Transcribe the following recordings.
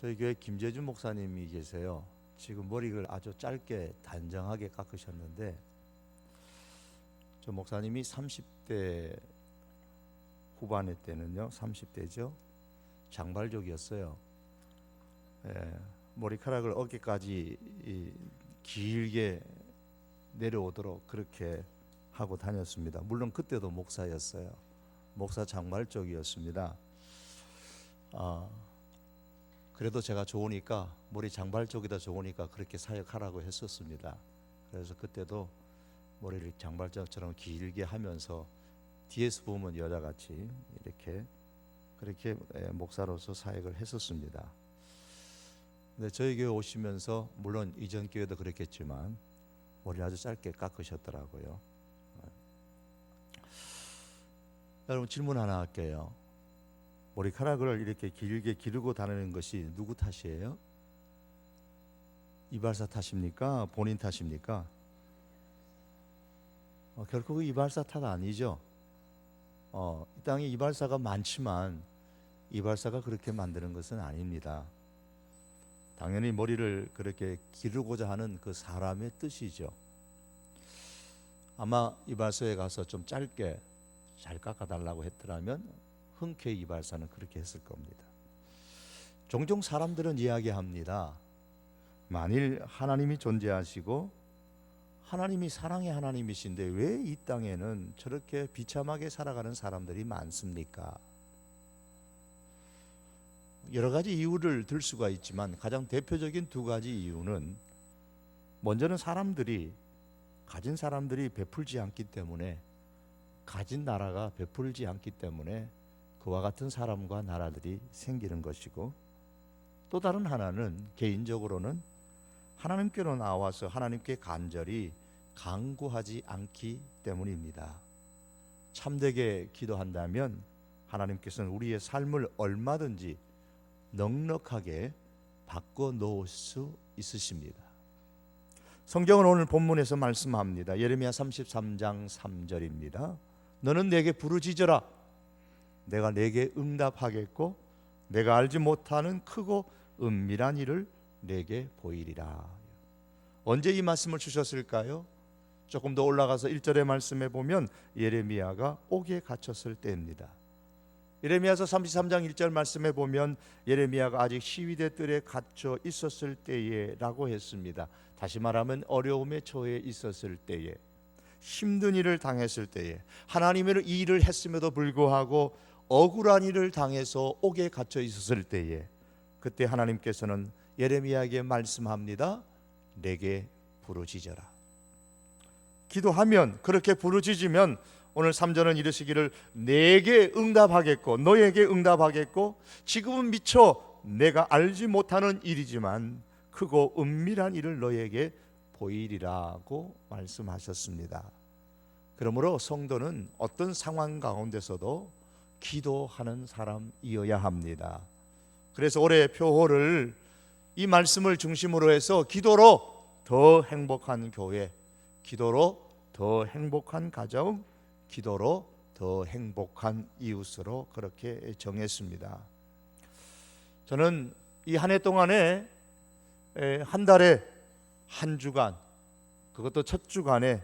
저희 교회 김재준 목사님이 계세요. 지금 머리를 아주 짧게 단정하게 깎으셨는데, 저 목사님이 30대 후반에 때는요, 30대죠, 장발족이었어요. 예, 머리카락을 어깨까지 길게 내려오도록 그렇게 하고 다녔습니다. 물론 그때도 목사였어요. 목사 장발족이었습니다. 그래도 제가 좋으니까, 머리 장발 쪽이다 좋으니까 그렇게 사역하라고 했었습니다. 그래서 그때도 머리를 장발장처럼 길게 하면서 뒤에서 보면 여자같이 그렇게 목사로서 사역을 했었습니다. 근데 저희 교회 오시면서, 물론 이전 교회도 그랬겠지만 머리를 아주 짧게 깎으셨더라고요. 여러분, 질문 하나 할게요. 머리카락을 이렇게 길게 기르고 다니는 것이 누구 탓이에요? 이발사 탓입니까? 본인 탓입니까? 결코 이발사 탓 아니죠. 이 땅에 이발사가 많지만 이발사가 그렇게 만드는 것은 아닙니다. 당연히 머리를 그렇게 기르고자 하는 그 사람의 뜻이죠. 아마 이발소에 가서 좀 짧게 잘 깎아달라고 했더라면 흔쾌히 이발사는 그렇게 했을 겁니다. 종종 사람들은 이야기합니다. 만일 하나님이 존재하시고 하나님이 사랑의 하나님이신데 왜 이 땅에는 저렇게 비참하게 살아가는 사람들이 많습니까? 여러 가지 이유를 들 수가 있지만 가장 대표적인 두 가지 이유는, 먼저는 가진 사람들이 베풀지 않기 때문에, 가진 나라가 베풀지 않기 때문에 그와 같은 사람과 나라들이 생기는 것이고, 또 다른 하나는 개인적으로는 하나님께로 나와서 하나님께 간절히 간구하지 않기 때문입니다. 참되게 기도한다면 하나님께서는 우리의 삶을 얼마든지 넉넉하게 바꿔 놓을 수 있으십니다. 성경은 오늘 본문에서 말씀합니다. 예레미야 33장 3절입니다. 너는 내게 부르짖어라. 내가 내게 응답하겠고 내가 알지 못하는 크고 은밀한 일을 내게 보이리라. 언제 이 말씀을 주셨을까요? 조금 더 올라가서 1절의 말씀에 보면 예레미야가 옥에 갇혔을 때입니다. 예레미야서 33장 1절 말씀에 보면 예레미야가 아직 시위대 뜰에 갇혀 있었을 때에 라고 했습니다. 다시 말하면 어려움에 처해 있었을 때에, 힘든 일을 당했을 때에, 하나님의 일을 했음에도 불구하고 억울한 일을 당해서 옥에 갇혀 있었을 때에, 그때 하나님께서는 예레미야에게 말씀합니다. 내게 부르짖어라. 기도하면, 그렇게 부르짖으면 오늘 3절은 이르시기를 내게 응답하겠고 너에게 응답하겠고 지금은 미처 내가 알지 못하는 일이지만 크고 은밀한 일을 너에게 보이리라고 말씀하셨습니다. 그러므로 성도는 어떤 상황 가운데서도 기도하는 사람이어야 합니다. 그래서 올해 표호를 이 말씀을 중심으로 해서 기도로 더 행복한 교회, 기도로 더 행복한 가정, 기도로 더 행복한 이웃으로 그렇게 정했습니다. 저는 이 한 해 동안에 한 달에 한 주간, 그것도 첫 주간에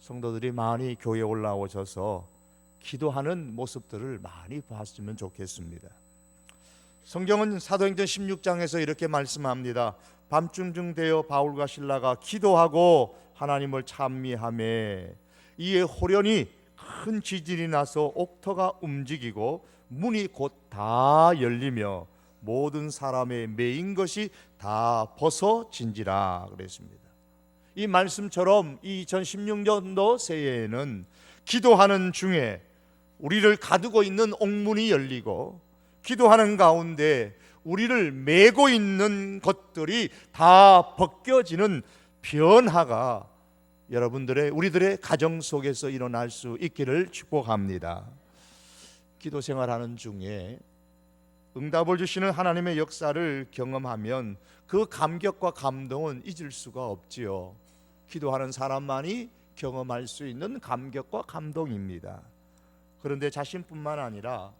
성도들이 많이 교회에 올라오셔서 기도하는 모습들을 많이 봤으면 좋겠습니다. 성경은 사도행전 16장에서 이렇게 말씀합니다. 밤중쯤 되어 바울과 실라가 기도하고 하나님을 찬미하매 이에 호련히 큰 지진이 나서 옥터가 움직이고 문이 곧 다 열리며 모든 사람의 매인 것이 다 벗어진지라 그랬습니다. 이 말씀처럼 2016년도 새해에는 기도하는 중에 우리를 가두고 있는 옥문이 열리고, 기도하는 가운데 우리를 메고 있는 것들이 다 벗겨지는 변화가 우리들의 가정 속에서 일어날 수 있기를 축복합니다. 기도 생활하는 중에 응답을 주시는 하나님의 역사를 경험하면 그 감격과 감동은 잊을 수가 없지요. 기도하는 사람만이 경험할 수 있는 감격과 감동입니다. 그런데 자신뿐만 아니라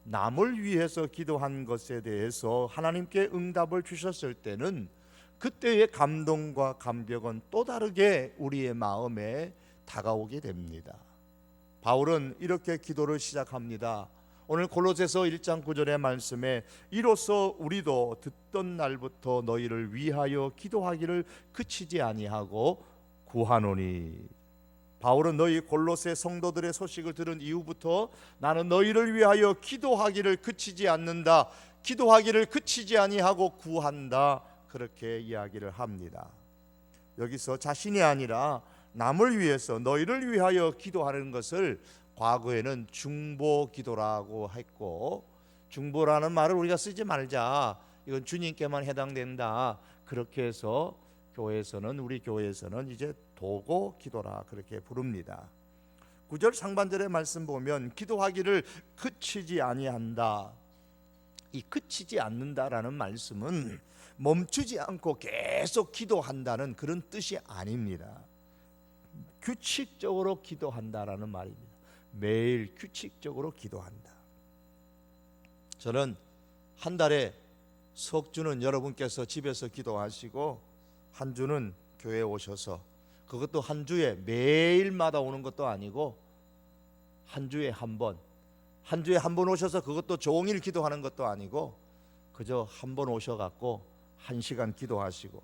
남을 위해서 기도한 것에 대해서 하나님께 응답을 주셨을 때는 그때의 감동과 감격은 또 다르게 우리의 마음에 다가오게 됩니다. 바울은 이렇게 기도를 시작합니다. 오늘 골로새서 1장 9절의 말씀에 이로써 우리도 듣던 날부터 너희를 위하여 기도하기를 그치지 아니하고 구하노니. 바울은 너희 골로새 성도들의 소식을 들은 이후부터 나는 너희를 위하여 기도하기를 그치지 않는다, 기도하기를 그치지 아니하고 구한다, 그렇게 이야기를 합니다. 여기서 자신이 아니라 남을 위해서 너희를 위하여 기도하는 것을 과거에는 중보 기도라고 했고, 중보라는 말을 우리가 쓰지 말자, 이건 주님께만 해당된다, 그렇게 해서 우리 교회에서는 이제 도고 기도라 그렇게 부릅니다. 9절 상반절의 말씀 보면 기도하기를 그치지 아니한다. 이 그치지 않는다라는 말씀은 멈추지 않고 계속 기도한다는 그런 뜻이 아닙니다. 규칙적으로 기도한다라는 말입니다. 매일 규칙적으로 기도한다. 저는 한 달에 석 주는 여러분께서 집에서 기도하시고 한 주는 교회에 오셔서, 그것도 한 주에 매일마다 오는 것도 아니고 한 주에 한 번 오셔서 그것도 종일 기도하는 것도 아니고 그저 한 번 오셔갖고 1시간 기도하시고,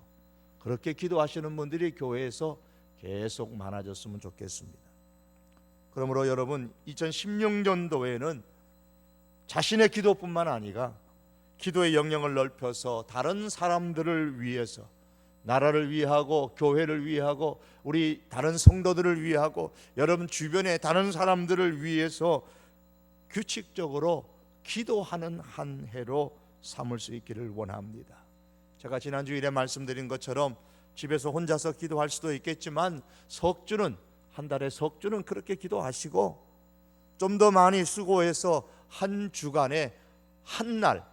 그렇게 기도하시는 분들이 교회에서 계속 많아졌으면 좋겠습니다. 그러므로 여러분 2016년도에는 자신의 기도뿐만 아니라 기도의 영역을 넓혀서 다른 사람들을 위해서, 나라를 위하고 교회를 위하고 우리 다른 성도들을 위하고 여러분 주변의 다른 사람들을 위해서 규칙적으로 기도하는 한 해로 삼을 수 있기를 원합니다. 제가 지난주일에 말씀드린 것처럼 집에서 혼자서 기도할 수도 있겠지만 한 달에 석 주는 그렇게 기도하시고, 좀 더 많이 수고해서 한 주간에 한 날,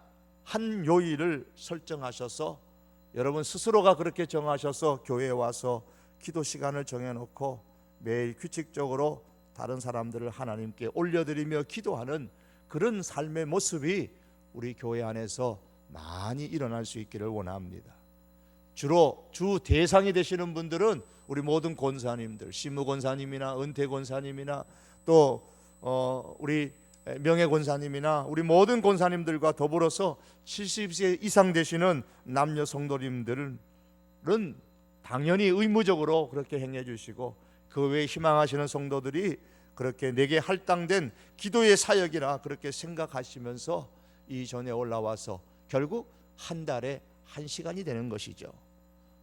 한 요일을 설정하셔서 여러분 스스로가 그렇게 정하셔서 교회에 와서 기도 시간을 정해놓고 매일 규칙적으로 다른 사람들을 하나님께 올려드리며 기도하는 그런 삶의 모습이 우리 교회 안에서 많이 일어날 수 있기를 원합니다. 주로 주 대상이 되시는 분들은 우리 모든 권사님들, 시무 권사님이나 은퇴 권사님이나 또 우리 명예 권사님이나 우리 모든 권사님들과 더불어서 70세 이상 되시는 남녀 성도님들은 당연히 의무적으로 그렇게 행해 주시고, 그 외에 희망하시는 성도들이 그렇게 내게 할당된 기도의 사역이라 그렇게 생각하시면서 이 전에 올라와서 결국 한 달에 1시간이 되는 것이죠.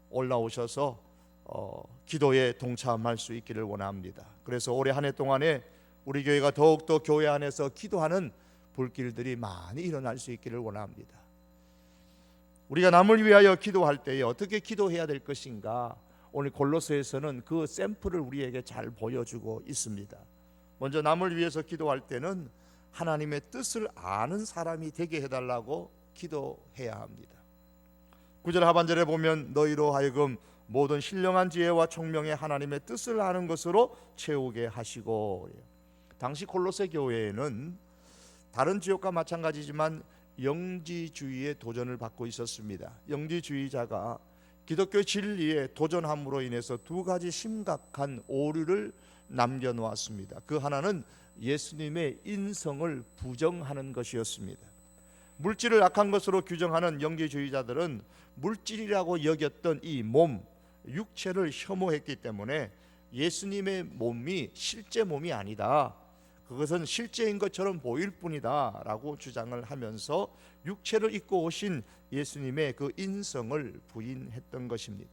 올라오셔서 기도에 동참할 수 있기를 원합니다. 그래서 올해 한 해 동안에 우리 교회가 더욱더 교회 안에서 기도하는 불길들이 많이 일어날 수 있기를 원합니다. 우리가 남을 위하여 기도할 때에 어떻게 기도해야 될 것인가, 오늘 골로새에서는 그 샘플을 우리에게 잘 보여주고 있습니다. 먼저 남을 위해서 기도할 때는 하나님의 뜻을 아는 사람이 되게 해달라고 기도해야 합니다. 9절 하반절에 보면 너희로 하여금 모든 신령한 지혜와 총명의 하나님의 뜻을 아는 것으로 채우게 하시고. 당시 골로새 교회에는 다른 지역과 마찬가지지만 영지주의의 도전을 받고 있었습니다. 영지주의자가 기독교 진리에 도전함으로 인해서 두 가지 심각한 오류를 남겨놓았습니다. 그 하나는 예수님의 인성을 부정하는 것이었습니다. 물질을 악한 것으로 규정하는 영지주의자들은 물질이라고 여겼던 이 몸, 육체를 혐오했기 때문에 예수님의 몸이 실제 몸이 아니다, 그것은 실제인 것처럼 보일 뿐이다 라고 주장을 하면서 육체를 입고 오신 예수님의 그 인성을 부인했던 것입니다.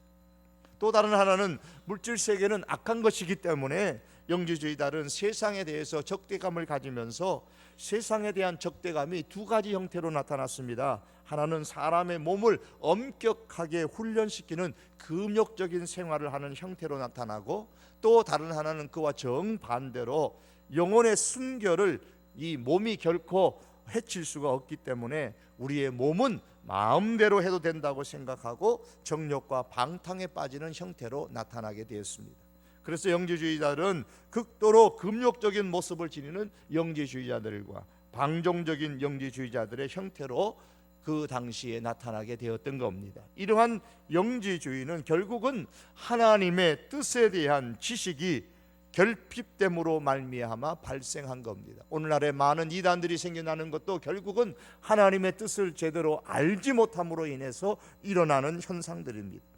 또 다른 하나는 물질 세계는 악한 것이기 때문에 영지주의자들은 세상에 대해서 적대감을 가지면서 세상에 대한 적대감이 두 가지 형태로 나타났습니다. 하나는 사람의 몸을 엄격하게 훈련시키는 금욕적인 생활을 하는 형태로 나타나고, 또 다른 하나는 그와 정반대로 영혼의 순결을 이 몸이 결코 해칠 수가 없기 때문에 우리의 몸은 마음대로 해도 된다고 생각하고 정욕과 방탕에 빠지는 형태로 나타나게 되었습니다. 그래서 영지주의자들은 극도로 금욕적인 모습을 지니는 영지주의자들과 방종적인 영지주의자들의 형태로 그 당시에 나타나게 되었던 겁니다. 이러한 영지주의는 결국은 하나님의 뜻에 대한 지식이 결핍됨으로 말미암아 발생한 겁니다. 오늘날에 많은 이단들이 생겨나는 것도 결국은 하나님의 뜻을 제대로 알지 못함으로 인해서 일어나는 현상들입니다.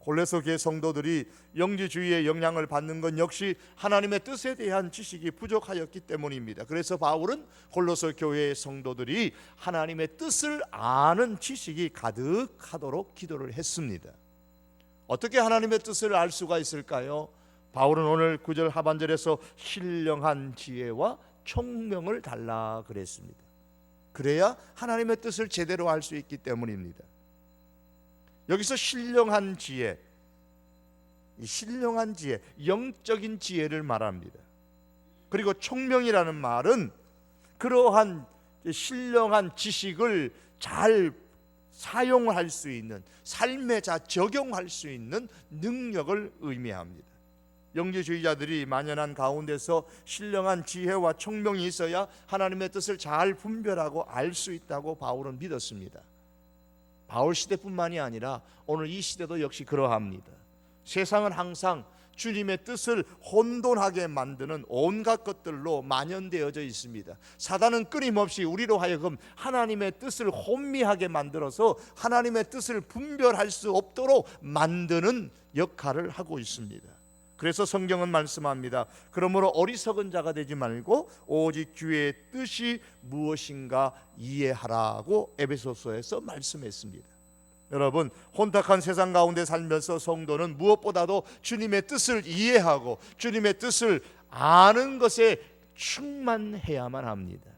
골로새 교회 성도들이 영지주의의 영향을 받는 건 역시 하나님의 뜻에 대한 지식이 부족하였기 때문입니다. 그래서 바울은 골로새 교회의 성도들이 하나님의 뜻을 아는 지식이 가득하도록 기도를 했습니다. 어떻게 하나님의 뜻을 알 수가 있을까요? 바울은 오늘 9절 하반절에서 신령한 지혜와 총명을 달라 그랬습니다. 그래야 하나님의 뜻을 제대로 알 수 있기 때문입니다. 여기서 신령한 지혜, 이 신령한 지혜, 영적인 지혜를 말합니다. 그리고 총명이라는 말은 그러한 신령한 지식을 잘 사용할 수 있는, 삶에 잘 적용할 수 있는 능력을 의미합니다. 영지주의자들이 만연한 가운데서 신령한 지혜와 총명이 있어야 하나님의 뜻을 잘 분별하고 알 수 있다고 바울은 믿었습니다. 바울 시대뿐만이 아니라 오늘 이 시대도 역시 그러합니다. 세상은 항상 주님의 뜻을 혼돈하게 만드는 온갖 것들로 만연되어져 있습니다. 사단은 끊임없이 우리로 하여금 하나님의 뜻을 혼미하게 만들어서 하나님의 뜻을 분별할 수 없도록 만드는 역할을 하고 있습니다. 그래서 성경은 말씀합니다. 그러므로 어리석은 자가 되지 말고 오직 주의 뜻이 무엇인가 이해하라고 에베소서에서 말씀했습니다. 여러분, 혼탁한 세상 가운데 살면서 성도는 무엇보다도 주님의 뜻을 이해하고 주님의 뜻을 아는 것에 충만해야만 합니다.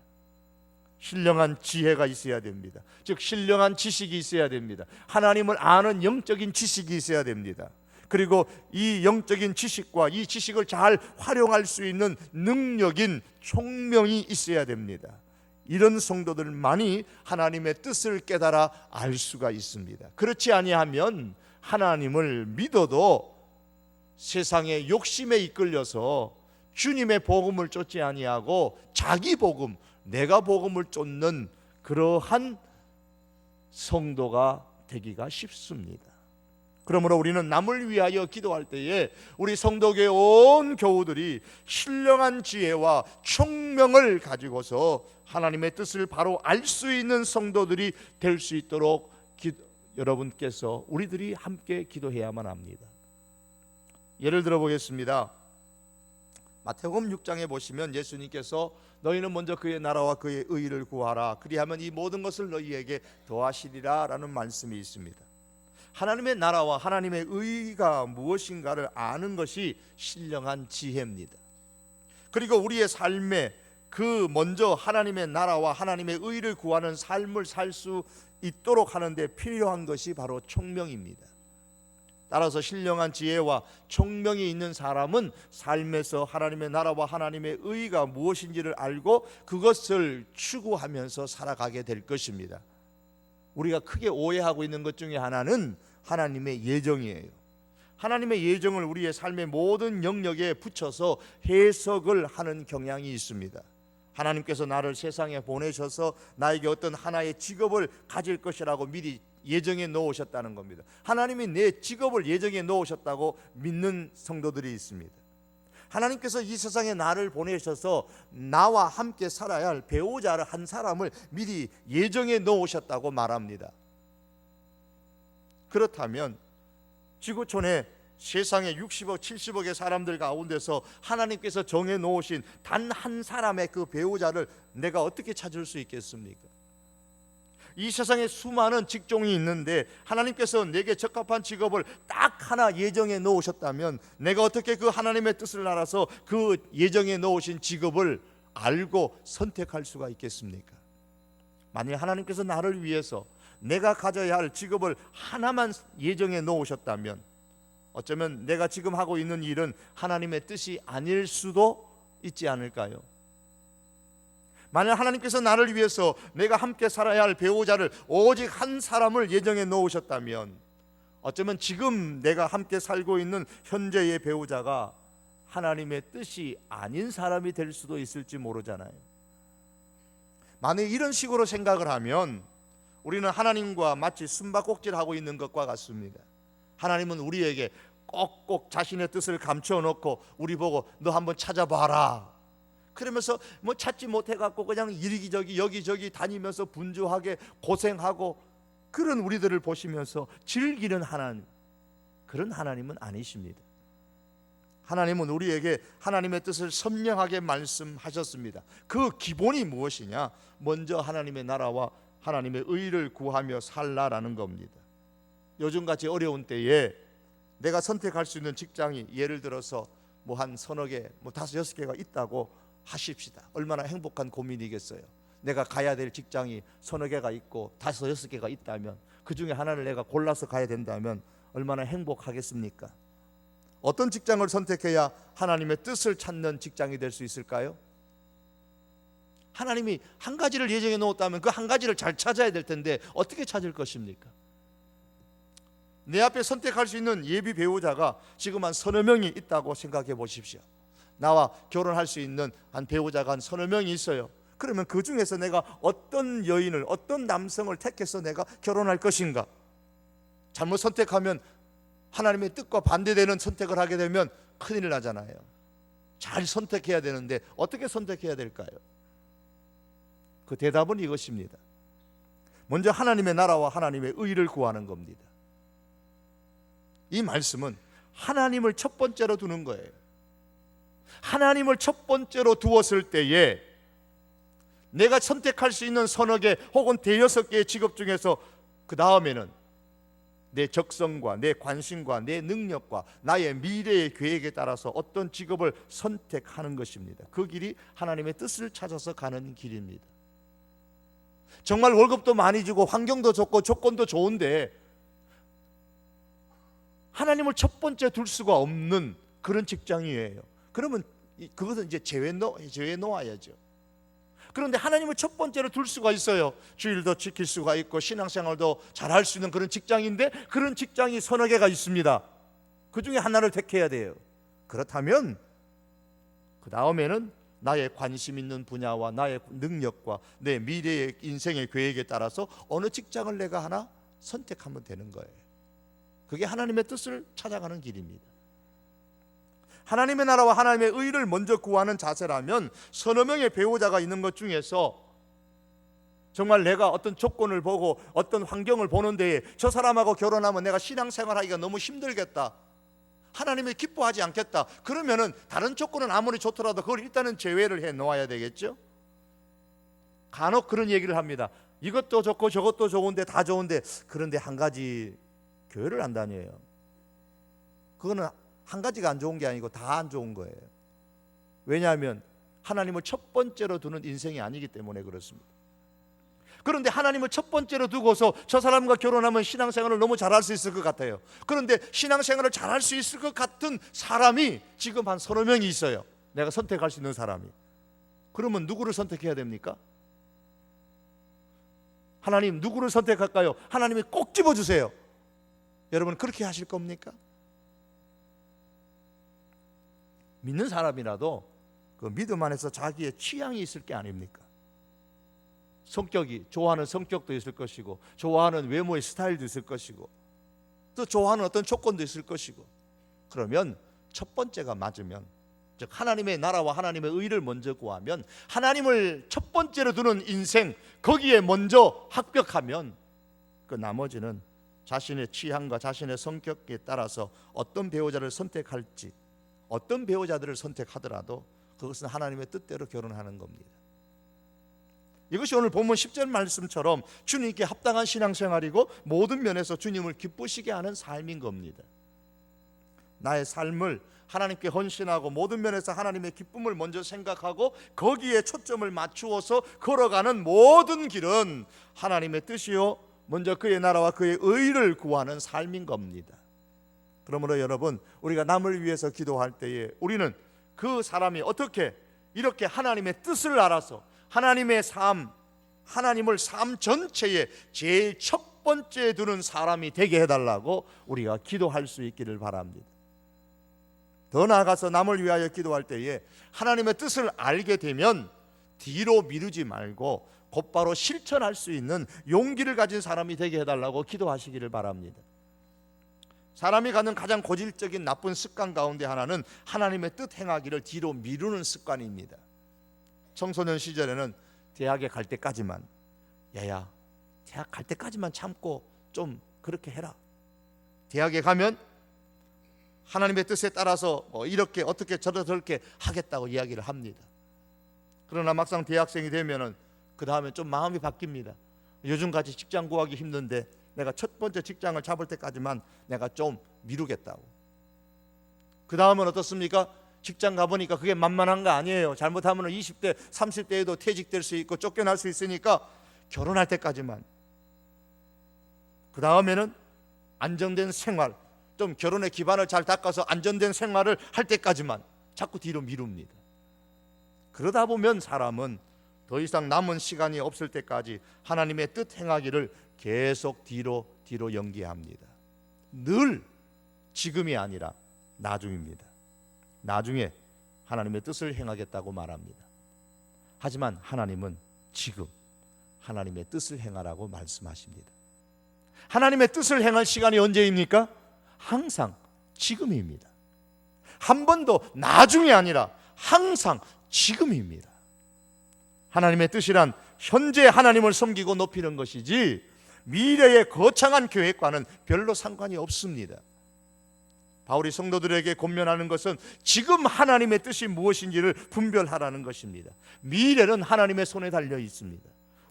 신령한 지혜가 있어야 됩니다. 즉 신령한 지식이 있어야 됩니다. 하나님을 아는 영적인 지식이 있어야 됩니다. 그리고 이 영적인 지식과 이 지식을 잘 활용할 수 있는 능력인 총명이 있어야 됩니다. 이런 성도들만이 하나님의 뜻을 깨달아 알 수가 있습니다. 그렇지 아니하면 하나님을 믿어도 세상의 욕심에 이끌려서 주님의 복음을 쫓지 아니하고 자기 복음, 내가 복음을 쫓는 그러한 성도가 되기가 쉽습니다. 그러므로 우리는 남을 위하여 기도할 때에 우리 성도교회 온 교우들이 신령한 지혜와 총명을 가지고서 하나님의 뜻을 바로 알 수 있는 성도들이 될 수 있도록 여러분께서 우리들이 함께 기도해야만 합니다. 예를 들어 보겠습니다. 마태복음 6장에 보시면 예수님께서 너희는 먼저 그의 나라와 그의 의를 구하라 그리하면 이 모든 것을 너희에게 더하시리라 라는 말씀이 있습니다. 하나님의 나라와 하나님의 의가 무엇인가를 아는 것이 신령한 지혜입니다. 그리고 우리의 삶에 그 먼저 하나님의 나라와 하나님의 의를 구하는 삶을 살 수 있도록 하는데 필요한 것이 바로 총명입니다. 따라서 신령한 지혜와 총명이 있는 사람은 삶에서 하나님의 나라와 하나님의 의가 무엇인지를 알고 그것을 추구하면서 살아가게 될 것입니다. 우리가 크게 오해하고 있는 것 중에 하나는 하나님의 예정이에요. 하나님의 예정을 우리의 삶의 모든 영역에 붙여서 해석을 하는 경향이 있습니다. 하나님께서 나를 세상에 보내셔서 나에게 어떤 하나의 직업을 가질 것이라고 미리 예정해 놓으셨다는 겁니다. 하나님이 내 직업을 예정해 놓으셨다고 믿는 성도들이 있습니다. 하나님께서 이 세상에 나를 보내셔서 나와 함께 살아야 할 배우자를 한 사람을 미리 예정해 놓으셨다고 말합니다. 그렇다면 지구촌에 세상에 60억, 70억의 사람들 가운데서 하나님께서 정해 놓으신 단 한 사람의 그 배우자를 내가 어떻게 찾을 수 있겠습니까? 이 세상에 수많은 직종이 있는데 하나님께서 내게 적합한 직업을 딱 하나 예정해 놓으셨다면 내가 어떻게 그 하나님의 뜻을 알아서 그 예정해 놓으신 직업을 알고 선택할 수가 있겠습니까? 만약 하나님께서 나를 위해서 내가 가져야 할 직업을 하나만 예정해 놓으셨다면 어쩌면 내가 지금 하고 있는 일은 하나님의 뜻이 아닐 수도 있지 않을까요? 만약 하나님께서 나를 위해서 내가 함께 살아야 할 배우자를 오직 한 사람을 예정해 놓으셨다면 어쩌면 지금 내가 함께 살고 있는 현재의 배우자가 하나님의 뜻이 아닌 사람이 될 수도 있을지 모르잖아요. 만약 이런 식으로 생각을 하면 우리는 하나님과 마치 숨바꼭질하고 있는 것과 같습니다. 하나님은 우리에게 꼭꼭 자신의 뜻을 감춰놓고 우리 보고 너 한번 찾아봐라, 그러면서 뭐 찾지 못해갖고 그냥 이리저기 여기저기 다니면서 분주하게 고생하고 그런 우리들을 보시면서 즐기는 하나님, 그런 하나님은 아니십니다. 하나님은 우리에게 하나님의 뜻을 선명하게 말씀하셨습니다. 그 기본이 무엇이냐? 먼저 하나님의 나라와 하나님의 의를 구하며 살라라는 겁니다. 요즘같이 어려운 때에 내가 선택할 수 있는 직장이 예를 들어서 뭐 한 서너 개, 뭐 5, 6개가 있다고 하십시다. 얼마나 행복한 고민이겠어요. 내가 가야 될 직장이 서너 개가 있고 5, 6개가 있다면 그 중에 하나를 내가 골라서 가야 된다면 얼마나 행복하겠습니까? 어떤 직장을 선택해야 하나님의 뜻을 찾는 직장이 될 수 있을까요? 하나님이 한 가지를 예정해 놓았다면 그 한 가지를 잘 찾아야 될 텐데 어떻게 찾을 것입니까? 내 앞에 선택할 수 있는 예비 배우자가 지금 한 서너 명이 있다고 생각해 보십시오. 나와 결혼할 수 있는 한 배우자가 한 서너 명이 있어요. 그러면 그 중에서 내가 어떤 여인을, 어떤 남성을 택해서 내가 결혼할 것인가? 잘못 선택하면 하나님의 뜻과 반대되는 선택을 하게 되면 큰일 나잖아요. 잘 선택해야 되는데 어떻게 선택해야 될까요? 그 대답은 이것입니다. 먼저 하나님의 나라와 하나님의 의를 구하는 겁니다. 이 말씀은 하나님을 첫 번째로 두는 거예요. 하나님을 첫 번째로 두었을 때에 내가 선택할 수 있는 서너 개 혹은 대여섯 개의 직업 중에서 그 다음에는 내 적성과 내 관심과 내 능력과 나의 미래의 계획에 따라서 어떤 직업을 선택하는 것입니다. 그 길이 하나님의 뜻을 찾아서 가는 길입니다. 정말 월급도 많이 주고 환경도 좋고 조건도 좋은데 하나님을 첫 번째 둘 수가 없는 그런 직장이에요. 그러면 그것은 이제 제외 놓아야죠. 그런데 하나님을 첫 번째로 둘 수가 있어요. 주일도 지킬 수가 있고 신앙생활도 잘할 수 있는 그런 직장인데 그런 직장이 서너 개가 있습니다. 그 중에 하나를 택해야 돼요. 그렇다면 그 다음에는 나의 관심 있는 분야와 나의 능력과 내 미래의 인생의 계획에 따라서 어느 직장을 내가 하나 선택하면 되는 거예요. 그게 하나님의 뜻을 찾아가는 길입니다. 하나님의 나라와 하나님의 의를 먼저 구하는 자세라면 서너 명의 배우자가 있는 것 중에서 정말 내가 어떤 조건을 보고 어떤 환경을 보는 데에 저 사람하고 결혼하면 내가 신앙생활하기가 너무 힘들겠다, 하나님이 기뻐하지 않겠다, 그러면은 다른 조건은 아무리 좋더라도 그걸 일단은 제외를 해 놓아야 되겠죠. 간혹 그런 얘기를 합니다. 이것도 좋고 저것도 좋은데 다 좋은데 그런데 한 가지 교회를 안 다녀요. 그거는 한 가지가 안 좋은 게 아니고 다 안 좋은 거예요. 왜냐하면 하나님을 첫 번째로 두는 인생이 아니기 때문에 그렇습니다. 그런데 하나님을 첫 번째로 두고서 저 사람과 결혼하면 신앙생활을 너무 잘할 수 있을 것 같아요. 그런데 신앙생활을 잘할 수 있을 것 같은 사람이 지금 한 서너 명이 있어요. 내가 선택할 수 있는 사람이. 그러면 누구를 선택해야 됩니까? 하나님 누구를 선택할까요? 하나님이 꼭 집어주세요. 여러분 그렇게 하실 겁니까? 믿는 사람이라도 그 믿음 안에서 자기의 취향이 있을 게 아닙니까? 성격이, 좋아하는 성격도 있을 것이고 좋아하는 외모의 스타일도 있을 것이고 또 좋아하는 어떤 조건도 있을 것이고, 그러면 첫 번째가 맞으면, 즉 하나님의 나라와 하나님의 의를 먼저 구하면 하나님을 첫 번째로 두는 인생, 거기에 먼저 합격하면 그 나머지는 자신의 취향과 자신의 성격에 따라서 어떤 배우자를 선택할지, 어떤 배우자들을 선택하더라도 그것은 하나님의 뜻대로 결혼하는 겁니다. 이것이 오늘 본문 10절 말씀처럼 주님께 합당한 신앙생활이고 모든 면에서 주님을 기쁘시게 하는 삶인 겁니다. 나의 삶을 하나님께 헌신하고 모든 면에서 하나님의 기쁨을 먼저 생각하고 거기에 초점을 맞추어서 걸어가는 모든 길은 하나님의 뜻이요 먼저 그의 나라와 그의 의를 구하는 삶인 겁니다. 그러므로 여러분, 우리가 남을 위해서 기도할 때에 우리는 그 사람이 어떻게 이렇게 하나님의 뜻을 알아서 하나님의 삶, 하나님을 삶 전체에 제일 첫 번째에 두는 사람이 되게 해달라고 우리가 기도할 수 있기를 바랍니다. 더 나아가서 남을 위하여 기도할 때에 하나님의 뜻을 알게 되면 뒤로 미루지 말고 곧바로 실천할 수 있는 용기를 가진 사람이 되게 해달라고 기도하시기를 바랍니다. 사람이 갖는 가장 고질적인 나쁜 습관 가운데 하나는 하나님의 뜻 행하기를 뒤로 미루는 습관입니다. 청소년 시절에는 대학에 갈 때까지만, 야야 대학 갈 때까지만 참고 좀 그렇게 해라. 대학에 가면 하나님의 뜻에 따라서 이렇게 어떻게 저렇게 하겠다고 이야기를 합니다. 그러나 막상 대학생이 되면은 그 다음에 좀 마음이 바뀝니다. 요즘같이 직장 구하기 힘든데 내가 첫 번째 직장을 잡을 때까지만 내가 좀 미루겠다고. 그 다음은 어떻습니까? 직장 가보니까 그게 만만한 거 아니에요. 잘못하면 20대 30대에도 퇴직될 수 있고 쫓겨날 수 있으니까 결혼할 때까지만. 그 다음에는 안정된 생활, 좀 결혼의 기반을 잘 닦아서 안정된 생활을 할 때까지만 자꾸 뒤로 미룹니다. 그러다 보면 사람은 더 이상 남은 시간이 없을 때까지 하나님의 뜻 행하기를 계속 뒤로 연기합니다. 늘 지금이 아니라 나중입니다. 나중에 하나님의 뜻을 행하겠다고 말합니다. 하지만 하나님은 지금 하나님의 뜻을 행하라고 말씀하십니다. 하나님의 뜻을 행할 시간이 언제입니까? 항상 지금입니다. 한 번도 나중이 아니라 항상 지금입니다. 하나님의 뜻이란 현재 하나님을 섬기고 높이는 것이지 미래의 거창한 계획과는 별로 상관이 없습니다. 바울이 성도들에게 권면하는 것은 지금 하나님의 뜻이 무엇인지를 분별하라는 것입니다. 미래는 하나님의 손에 달려 있습니다.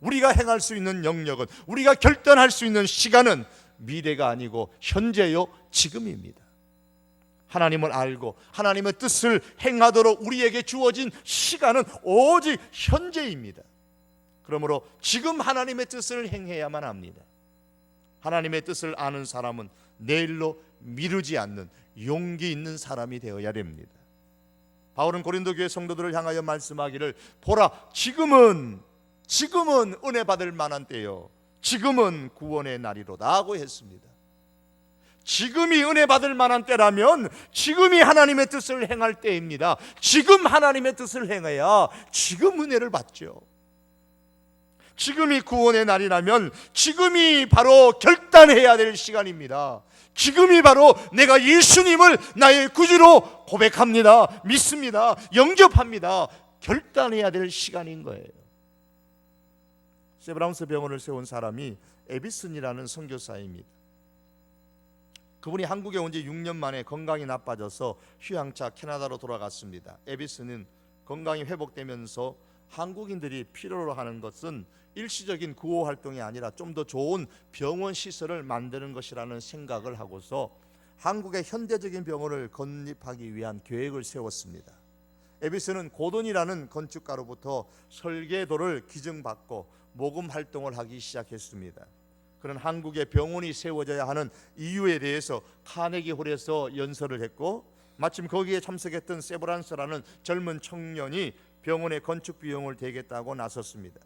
우리가 행할 수 있는 영역은, 우리가 결단할 수 있는 시간은 미래가 아니고 현재요, 지금입니다. 하나님을 알고 하나님의 뜻을 행하도록 우리에게 주어진 시간은 오직 현재입니다. 그러므로 지금 하나님의 뜻을 행해야만 합니다. 하나님의 뜻을 아는 사람은 내일로 미루지 않는 용기 있는 사람이 되어야 됩니다. 바울은 고린도 교회 성도들을 향하여 말씀하기를, 보라, 지금은 은혜 받을 만한 때요, 지금은 구원의 날이로다 하고 했습니다. 지금이 은혜 받을 만한 때라면 지금이 하나님의 뜻을 행할 때입니다. 지금 하나님의 뜻을 행해야 지금 은혜를 받죠. 지금이 구원의 날이라면 지금이 바로 결단해야 될 시간입니다. 지금이 바로 내가 예수님을 나의 구주로 고백합니다, 믿습니다, 영접합니다, 결단해야 될 시간인 거예요. 세브란스 병원을 세운 사람이 에비슨이라는 선교사입니다. 그분이 한국에 온 지 6년 만에 건강이 나빠져서 휴양차 캐나다로 돌아갔습니다. 에비슨은 건강이 회복되면서 한국인들이 필요로 하는 것은 일시적인 구호 활동이 아니라 좀 더 좋은 병원 시설을 만드는 것이라는 생각을 하고서 한국의 현대적인 병원을 건립하기 위한 계획을 세웠습니다. 에비슨은 고든이라는 건축가로부터 설계도를 기증받고 모금 활동을 하기 시작했습니다. 그런 한국의 병원이 세워져야 하는 이유에 대해서 카네기홀에서 연설을 했고, 마침 거기에 참석했던 세브란스라는 젊은 청년이 병원의 건축 비용을 대겠다고 나섰습니다.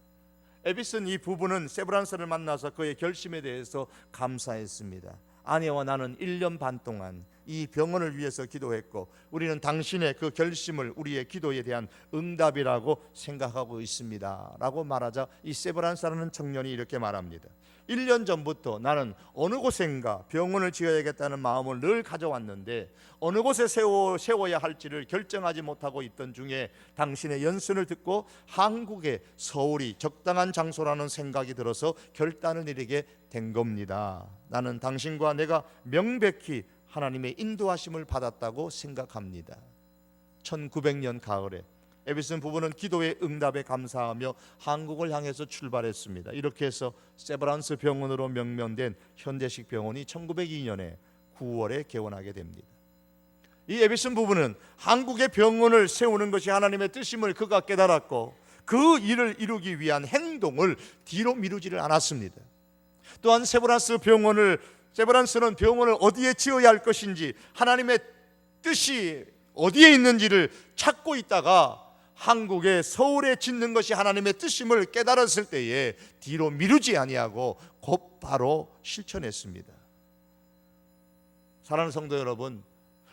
에비슨 이 부부는 세브란스를 만나서 그의 결심에 대해서 감사했습니다. 아내와 나는 1년 반 동안 이 병원을 위해서 기도했고 우리는 당신의 그 결심을 우리의 기도에 대한 응답이라고 생각하고 있습니다 라고 말하자 이 세브란스라는 청년이 이렇게 말합니다. 1년 전부터 나는 어느 곳엔가 병원을 지어야겠다는 마음을 늘 가져왔는데 어느 곳에 세워야 할지를 결정하지 못하고 있던 중에 당신의 연설을 듣고 한국의 서울이 적당한 장소라는 생각이 들어서 결단을 내리게 된 겁니다. 나는 당신과 내가 명백히 하나님의 인도하심을 받았다고 생각합니다. 1900년 가을에 에비슨 부부는 기도의 응답에 감사하며 한국을 향해서 출발했습니다. 이렇게 해서 세브란스 병원으로 명명된 현대식 병원이 1902년에 9월에 개원하게 됩니다. 이 에비슨 부부는 한국의 병원을 세우는 것이 하나님의 뜻임을 그가 깨달았고 그 일을 이루기 위한 행동을 뒤로 미루지를 않았습니다. 또한 세브란스는 병원을 어디에 지어야 할 것인지 하나님의 뜻이 어디에 있는지를 찾고 있다가 한국의 서울에 짓는 것이 하나님의 뜻임을 깨달았을 때에 뒤로 미루지 아니하고 곧바로 실천했습니다. 사랑하는 성도 여러분,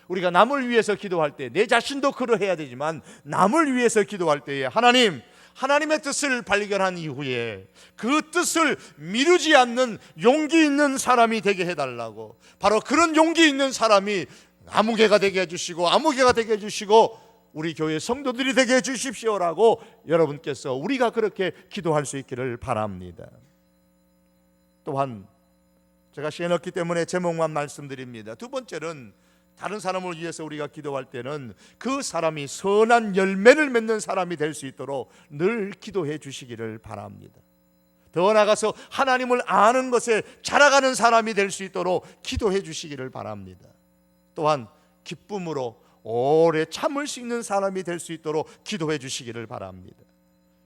우리가 남을 위해서 기도할 때 내 자신도 그러해야 되지만 남을 위해서 기도할 때에 하나님, 하나님의 뜻을 발견한 이후에 그 뜻을 미루지 않는 용기 있는 사람이 되게 해달라고, 바로 그런 용기 있는 사람이 아무개가 되게 해주시고 아무개가 되게 해주시고 우리 교회 성도들이 되게 해주십시오라고 여러분께서 우리가 그렇게 기도할 수 있기를 바랍니다. 또한 제가 시간 없기 때문에 제목만 말씀드립니다. 두 번째는 다른 사람을 위해서 우리가 기도할 때는 그 사람이 선한 열매를 맺는 사람이 될 수 있도록 늘 기도해 주시기를 바랍니다. 더 나아가서 하나님을 아는 것에 자라가는 사람이 될 수 있도록 기도해 주시기를 바랍니다. 또한 기쁨으로 오래 참을 수 있는 사람이 될 수 있도록 기도해 주시기를 바랍니다.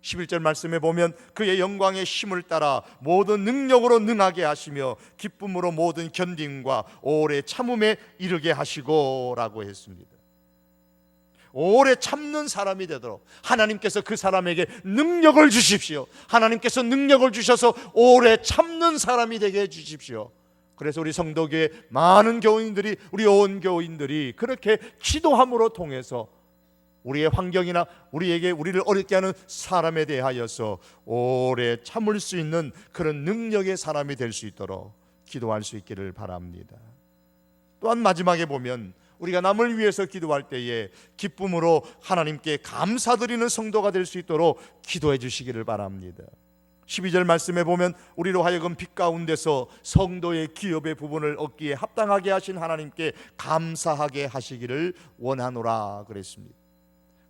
11절 말씀에 보면 그의 영광의 힘을 따라 모든 능력으로 능하게 하시며 기쁨으로 모든 견딤과 오래 참음에 이르게 하시고 라고 했습니다. 오래 참는 사람이 되도록 하나님께서 그 사람에게 능력을 주십시오. 하나님께서 능력을 주셔서 오래 참는 사람이 되게 해주십시오. 그래서 우리 성도교회 많은 교인들이, 우리 온 교인들이 그렇게 기도함으로 통해서 우리의 환경이나 우리를 어렵게 하는 사람에 대하여서 오래 참을 수 있는 그런 능력의 사람이 될 수 있도록 기도할 수 있기를 바랍니다. 또한 마지막에 보면 우리가 남을 위해서 기도할 때에 기쁨으로 하나님께 감사드리는 성도가 될 수 있도록 기도해 주시기를 바랍니다. 12절 말씀에 보면 우리로 하여금 빛 가운데서 성도의 기업의 부분을 얻기에 합당하게 하신 하나님께 감사하게 하시기를 원하노라 그랬습니다.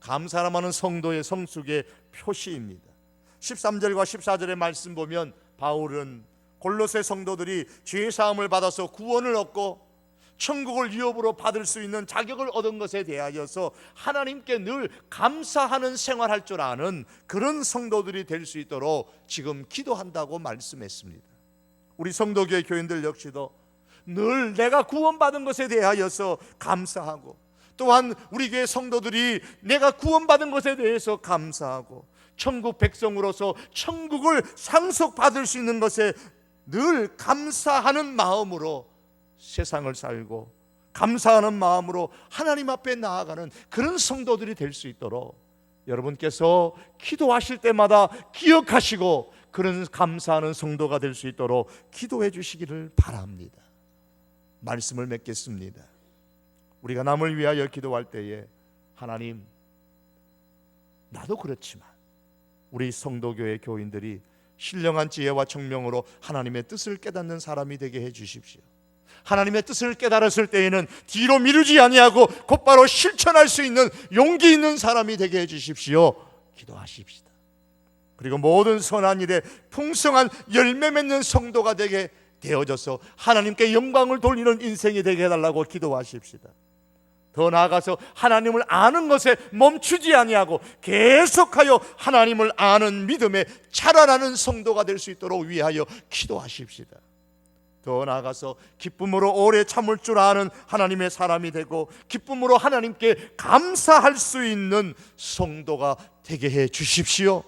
감사함은 성도의 성숙의 표시입니다. 13절과 14절의 말씀 보면 바울은 골로새 성도들이 죄 사함을 받아서 구원을 얻고 천국을 유업으로 받을 수 있는 자격을 얻은 것에 대하여서 하나님께 늘 감사하는 생활할 줄 아는 그런 성도들이 될 수 있도록 지금 기도한다고 말씀했습니다. 우리 성도교회 교인들 역시도 늘 내가 구원받은 것에 대하여서 감사하고, 또한 우리 교회 성도들이 내가 구원받은 것에 대해서 감사하고 천국 백성으로서 천국을 상속받을 수 있는 것에 늘 감사하는 마음으로 세상을 살고 감사하는 마음으로 하나님 앞에 나아가는 그런 성도들이 될 수 있도록 여러분께서 기도하실 때마다 기억하시고 그런 감사하는 성도가 될 수 있도록 기도해 주시기를 바랍니다. 말씀을 맺겠습니다. 우리가 남을 위하여 기도할 때에 하나님, 나도 그렇지만 우리 성도교회 교인들이 신령한 지혜와 청명으로 하나님의 뜻을 깨닫는 사람이 되게 해 주십시오. 하나님의 뜻을 깨달았을 때에는 뒤로 미루지 아니하고 곧바로 실천할 수 있는 용기 있는 사람이 되게 해 주십시오. 기도하십시다. 그리고 모든 선한 일에 풍성한 열매 맺는 성도가 되게 되어져서 하나님께 영광을 돌리는 인생이 되게 해달라고 기도하십시다. 더 나아가서 하나님을 아는 것에 멈추지 아니하고 계속하여 하나님을 아는 믿음에 자라나는 성도가 될 수 있도록 위하여 기도하십시다. 더 나아가서 기쁨으로 오래 참을 줄 아는 하나님의 사람이 되고 기쁨으로 하나님께 감사할 수 있는 성도가 되게 해 주십시오.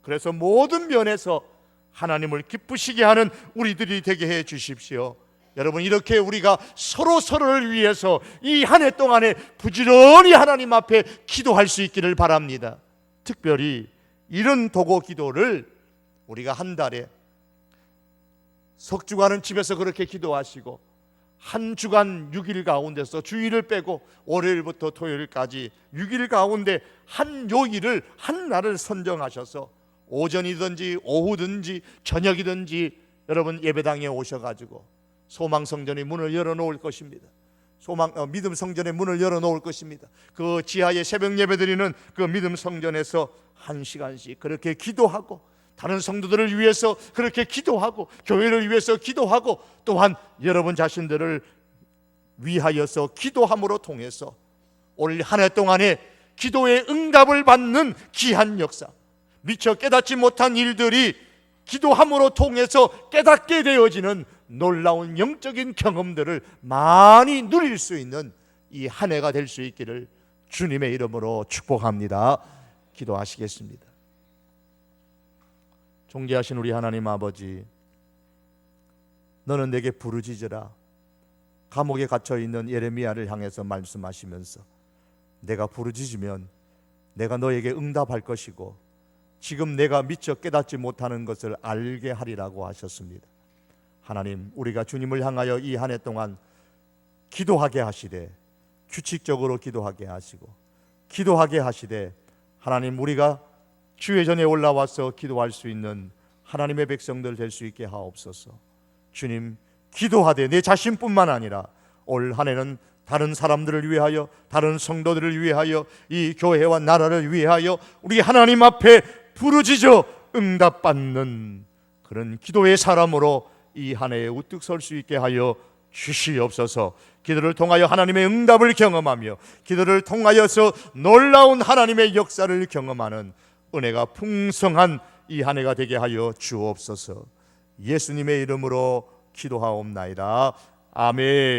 그래서 모든 면에서 하나님을 기쁘시게 하는 우리들이 되게 해 주십시오. 여러분, 이렇게 우리가 서로를 위해서 이 한 해 동안에 부지런히 하나님 앞에 기도할 수 있기를 바랍니다. 특별히 이런 도고 기도를 우리가 한 달에 석주간은 집에서 그렇게 기도하시고 한 주간 6일 가운데서 주일을 빼고 월요일부터 토요일까지 6일 가운데 한 요일을, 한 날을 선정하셔서 오전이든지 오후든지 저녁이든지 여러분 예배당에 오셔가지고 소망성전의 문을 열어놓을 것입니다. 믿음 성전의 문을 열어놓을 것입니다. 그 지하에 새벽 예배드리는 그 믿음 성전에서 1시간씩 그렇게 기도하고 다른 성도들을 위해서 그렇게 기도하고 교회를 위해서 기도하고 또한 여러분 자신들을 위하여서 기도함으로 통해서 올 한 해 동안에 기도의 응답을 받는 귀한 역사, 미처 깨닫지 못한 일들이 기도함으로 통해서 깨닫게 되어지는 놀라운 영적인 경험들을 많이 누릴 수 있는 이 한 해가 될 수 있기를 주님의 이름으로 축복합니다. 기도하시겠습니다. 존귀하신 우리 하나님 아버지, 너는 내게 부르짖으라. 감옥에 갇혀있는 예레미야를 향해서 말씀하시면서 내가 부르짖으면 내가 너에게 응답할 것이고 지금 내가 미처 깨닫지 못하는 것을 알게 하리라고 하셨습니다. 하나님, 우리가 주님을 향하여 이 한 해 동안 기도하게 하시되, 규칙적으로 기도하게 하시고 기도하게 하시되, 하나님, 우리가 주의 전에 올라와서 기도할 수 있는 하나님의 백성들 될 수 있게 하옵소서. 주님, 기도하되 내 자신뿐만 아니라 올 한 해는 다른 사람들을 위하여, 다른 성도들을 위하여, 이 교회와 나라를 위하여 우리 하나님 앞에 부르짖어 응답받는 그런 기도의 사람으로 이 한 해에 우뚝 설 수 있게 하여 주시옵소서. 기도를 통하여 하나님의 응답을 경험하며 기도를 통하여서 놀라운 하나님의 역사를 경험하는 은혜가 풍성한 이 한 해가 되게 하여 주옵소서. 예수님의 이름으로 기도하옵나이다. 아멘.